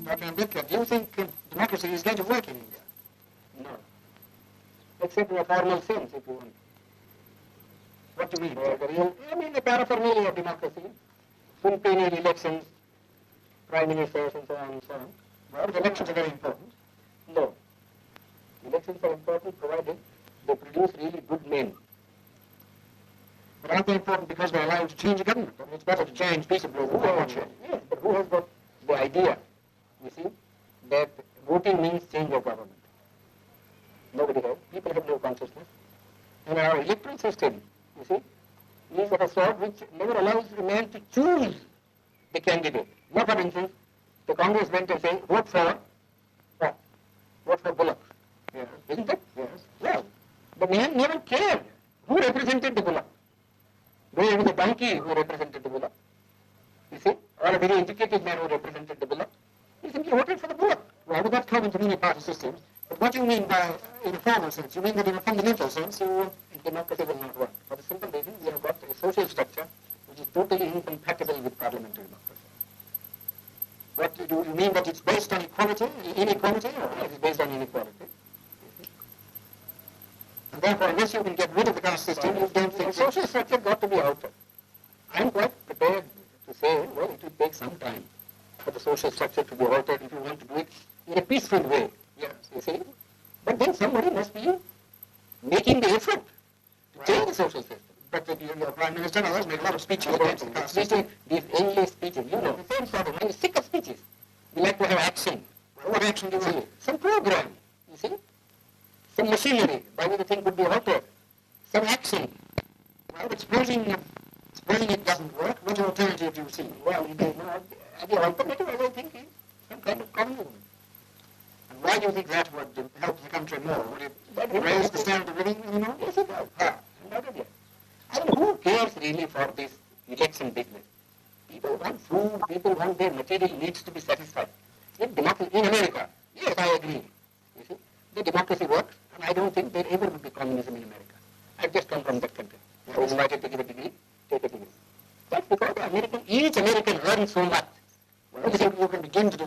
Dr. Ambedkar, do you think democracy is going to work in India? No. Except in a formal sense, if you want. What do you mean? I mean the paraphernalia of democracy, full penal elections, prime ministers and so on and so on. Well, the elections are very important. No. Elections are important provided they produce really good men. But aren't they important because they allow you to change a government? I mean, it's better to change peaceably than not. Yes, but who has got the idea, you see, that voting means change of government? Nobody has. People have no consciousness. And our electoral system, you see, is of a sort which never allows a man to choose the candidate. Now, for instance, the Congress went and said, vote for what? Vote for Bullock. Yes. Isn't it? Yes. Well, the man never cared who represented the Bullock. Whether it was the donkey who represented the Bullock, you see, or a very educated man who represented the Bullock. He simply voted for the Bullock. Well, I would not come into many party systems, but what do you mean by, in a formal sense? You mean that in a fundamental sense, democracy will not work. For the simple reason, we have got a social structure which is totally incompatible with parliamentary democracy. what do you mean that it's based on inequality, or It is based on inequality. and therefore unless you can get rid of the caste system, you don't The think social structure got to be altered. I am quite prepared to say, well, it will take some time for the social structure to be altered if you want to do it in a peaceful way. Yes. You see? But then somebody must be making the effort to change the social system. But your Prime Minister and others make a lot of speeches against the caste system. These endless speeches, you know, the same sort of, I'm sick of speeches. We like to have action. Well, what action do you want? Some program, you see? Some machinery by which the thing could be altered. Some action. Well, but supposing it doesn't work, what alternative do you see? Well, the alternative, I don't think, is some kind of communism. And why do you think that would help the country more? Would That it would raise help the it. standard of living anymore? Yes, it does. How? Undoubtedly. I don't know who cares really for this election business. People want food, people want their material needs to be satisfied. In democracy, in America, yes, I agree. You see, the democracy works, and I don't think there ever would be communism in America. I've just come from that country. I was invited to give a degree, take a degree. That's because each American earns so much. Well, you think you can begin to do